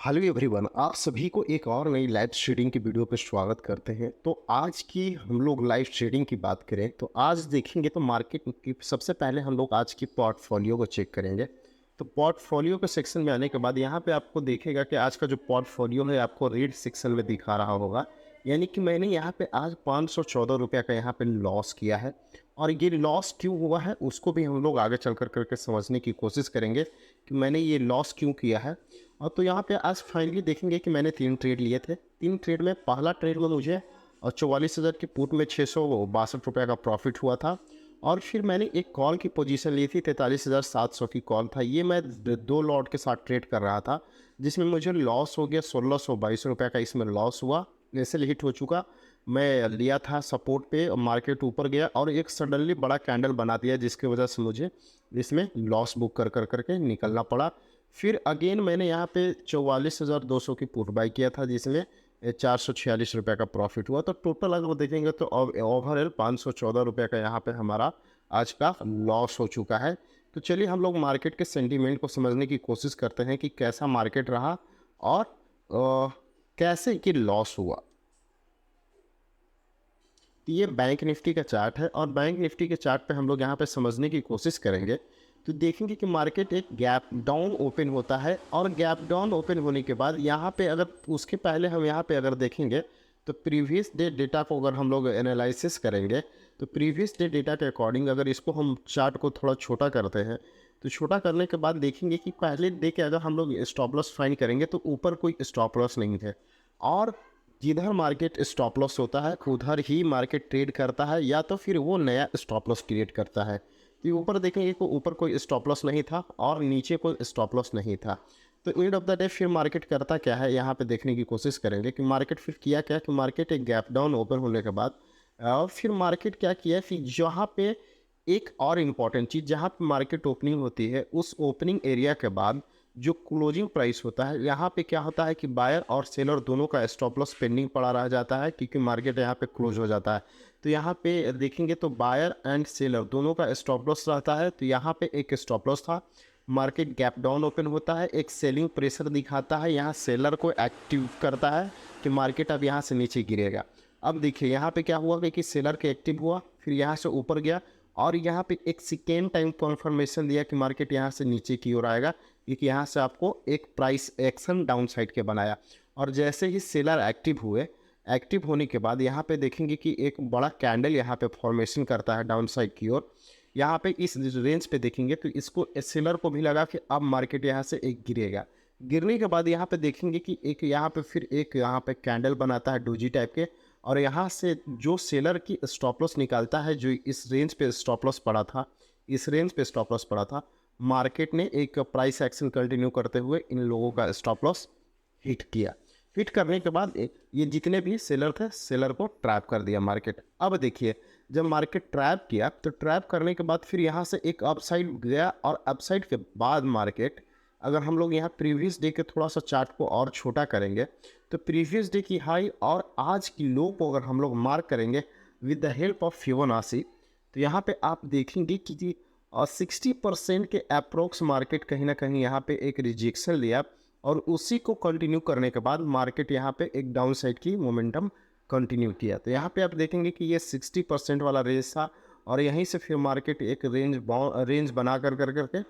Hello everyone, आप सभी को एक और नई लाइव ट्रेडिंग की वीडियो पे स्वागत करते हैं। तो आज की हम लोग लाइव ट्रेडिंग की बात करें तो आज देखेंगे तो मार्केट की सबसे पहले हम लोग आज की पोर्टफोलियो को चेक करेंगे। तो पोर्टफोलियो के सेक्शन में आने के बाद यहाँ पे आपको देखेगा कि आज का जो पोर्टफोलियो है आपको रेड सेक्शन में दिखा रहा होगा। यानी कि मैंने यहाँ पे आज 514 रुपये का यहाँ पे लॉस किया है। और ये लॉस क्यों हुआ है उसको भी हम लोग आगे चल कर करके समझने की कोशिश करेंगे कि मैंने ये लॉस क्यों किया है। और तो यहाँ पे आज फाइनली देखेंगे कि मैंने 3 ट्रेड लिए थे। 3 ट्रेड में पहला ट्रेड में मुझे और 44,000 की पुट में 662 रुपये का प्रॉफिट हुआ था। और फिर मैंने एक कॉल की पोजीशन ली थी, 43,700 की कॉल था। ये मैं 2 लॉट के साथ ट्रेड कर रहा था जिसमें मुझे लॉस हो गया 1622 रुपये का। इसमें लॉस हुआ, जैसे हिट हो चुका। मैं लिया था सपोर्ट पे, मार्केट ऊपर गया और एक सडनली बड़ा कैंडल बना दिया जिसकी वजह से मुझे इसमें लॉस बुक कर कर करके निकलना पड़ा। फिर अगेन मैंने यहाँ पे 44,200 की पुट बाई किया था जिसमें 446 रुपये का प्रॉफिट हुआ। तो टोटल अगर देखेंगे तो ओवरऑल 514 रुपये का यहाँ पे हमारा आज का लॉस हो चुका है। तो चलिए हम लोग मार्केट के सेंटीमेंट को समझने की कोशिश करते हैं कि कैसा मार्केट रहा और कैसे कि लॉस हुआ। तो ये बैंक निफ्टी का चार्ट है और बैंक निफ्टी के चार्ट पे हम लोग यहाँ पे समझने की कोशिश करेंगे तो देखेंगे कि मार्केट एक गैप डाउन ओपन होता है। और गैप डाउन ओपन होने के बाद यहाँ पे अगर उसके पहले हम यहाँ पे अगर देखेंगे तो प्रीवियस डे डेटा को अगर हम लोग एनालिसिस करेंगे तो प्रीवियस डे डेटा के अकॉर्डिंग अगर इसको हम चार्ट को थोड़ा छोटा करते हैं तो छोटा करने के बाद देखेंगे कि पहले डे के अगर हम लोग स्टॉप लॉस फाइंड करेंगे तो ऊपर कोई स्टॉप लॉस नहीं है। और जिधर मार्केट स्टॉप लॉस होता है उधर ही मार्केट ट्रेड करता है या तो फिर वो नया स्टॉप लॉस क्रिएट करता है। तो ऊपर देखेंगे कि ऊपर कोई स्टॉप लॉस नहीं था और नीचे कोई स्टॉप लॉस नहीं था। तो एंड ऑफ द डे फिर मार्केट करता क्या है यहाँ पे देखने की कोशिश करेंगे कि मार्केट फिर किया क्या कि मार्केट एक गैप डाउन ओपन होने के बाद फिर मार्केट क्या किया फिर जहाँ पे एक और इम्पॉर्टेंट चीज़, जहाँ पे मार्केट ओपनिंग होती है उस ओपनिंग एरिया के बाद जो क्लोजिंग प्राइस होता है यहाँ पे क्या होता है कि बायर और सेलर दोनों का स्टॉप लॉस पेंडिंग पड़ा रह जाता है क्योंकि मार्केट यहाँ पे क्लोज हो जाता है। तो यहाँ पे देखेंगे तो बायर एंड सेलर दोनों का स्टॉप लॉस रहता है। तो यहाँ पे एक स्टॉप लॉस था, मार्केट गैप डाउन ओपन होता है, एक सेलिंग प्रेशर दिखाता है, यहाँ सेलर को एक्टिव करता है कि मार्केट अब यहाँ से नीचे गिरेगा। अब देखिए यहाँ पे क्या हुआ कि सेलर के एक्टिव हुआ, फिर यहाँ से ऊपर गया और यहाँ पे एक सेकेंड टाइम कॉन्फर्मेशन दिया कि मार्केट यहाँ से नीचे की ओर आएगा क्योंकि यहाँ से आपको एक प्राइस एक्शन डाउन साइड के बनाया। और जैसे ही सेलर एक्टिव हुए, एक्टिव होने के बाद यहाँ पे देखेंगे कि एक बड़ा कैंडल यहाँ पे फॉर्मेशन करता है डाउन साइड की ओर। यहाँ पे इस रेंज पे देखेंगे तो इसको सेलर को भी लगा कि अब मार्केट यहाँ से एक गिरेगा। गिरने के बाद यहाँ पे देखेंगे कि एक यहाँ पे फिर एक यहाँ पे कैंडल बनाता है डोजी टाइप के और यहाँ से जो सेलर की स्टॉप लॉस निकालता है, जो इस रेंज पे स्टॉप लॉस पड़ा था, इस रेंज पे स्टॉप लॉस पड़ा था, मार्केट ने एक प्राइस एक्शन कंटिन्यू करते हुए इन लोगों का स्टॉप लॉस हिट किया। हिट करने के बाद ये जितने भी सेलर थे सेलर को ट्रैप कर दिया मार्केट। अब देखिए जब मार्केट ट्रैप किया तो ट्रैप करने के बाद फिर यहाँ से एक अपसाइड गया और अपसाइड के बाद मार्केट, अगर हम लोग यहाँ प्रीवियस डे के थोड़ा सा चार्ट को और छोटा करेंगे तो प्रीवियस डे की हाई और आज की लो को अगर हम लोग मार्क करेंगे with the help of Fibonacci तो यहाँ पे आप देखेंगे कि 60% के अप्रोक्स मार्केट कहीं ना कहीं यहाँ पे एक रिजेक्शन लिया और उसी को कंटिन्यू करने के बाद मार्केट यहाँ पे एक डाउन साइड की मोमेंटम कंटिन्यू किया। तो यहाँ पे आप देखेंगे कि ये 60% वाला रेंज था और यहीं से फिर मार्केट एक रेंज बना कर करके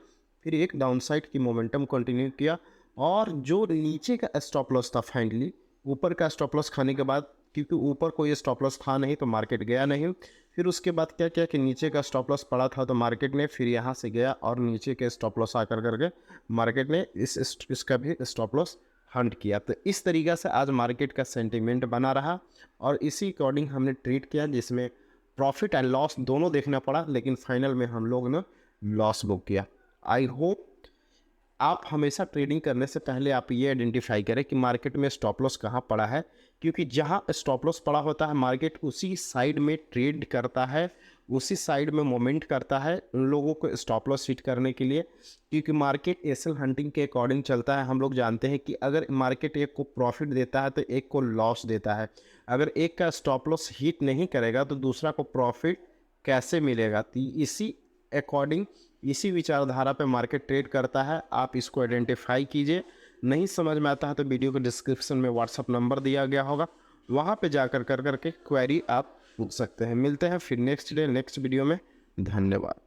फिर एक डाउन साइड की मोमेंटम कंटिन्यू किया। और जो नीचे का स्टॉप लॉस था फाइनली ऊपर का स्टॉप लॉस खाने के बाद, क्योंकि ऊपर कोई स्टॉप लॉस था नहीं तो मार्केट गया नहीं। फिर उसके बाद क्या किया कि नीचे का स्टॉप लॉस पड़ा था तो मार्केट ने फिर यहाँ से गया और नीचे के स्टॉप लॉस आकर करके मार्केट ने इसका भी स्टॉप लॉस हंट किया। तो इस तरीक़े से आज मार्केट का सेंटीमेंट बना रहा और इसी अकॉर्डिंग हमने ट्रीट किया जिसमें प्रॉफिट एंड लॉस दोनों देखना पड़ा, लेकिन फाइनल में हम लोग ने लॉस बुक किया। आई होप आप हमेशा ट्रेडिंग करने से पहले आप ये आइडेंटिफाई करें कि मार्केट में स्टॉप लॉस कहाँ पड़ा है, क्योंकि जहाँ स्टॉप लॉस पड़ा होता है मार्केट उसी साइड में ट्रेड करता है, उसी साइड में मोमेंट करता है उन लोगों को स्टॉप लॉस हिट करने के लिए। क्योंकि मार्केट एसएल हंटिंग के अकॉर्डिंग चलता है। हम लोग जानते हैं कि अगर मार्केट एक को प्रॉफिट देता है तो एक को लॉस देता है। अगर एक का स्टॉप लॉस हिट नहीं करेगा तो दूसरा को प्रॉफिट कैसे मिलेगा। तो इसी अकॉर्डिंग, इसी विचारधारा पे मार्केट ट्रेड करता है। आप इसको आइडेंटिफाई कीजिए, नहीं समझ में आता है तो वीडियो के डिस्क्रिप्शन में व्हाट्सअप नंबर दिया गया होगा, वहाँ पे जाकर करके क्वेरी आप पूछ सकते हैं। मिलते हैं फिर नेक्स्ट डे नेक्स्ट वीडियो में। धन्यवाद।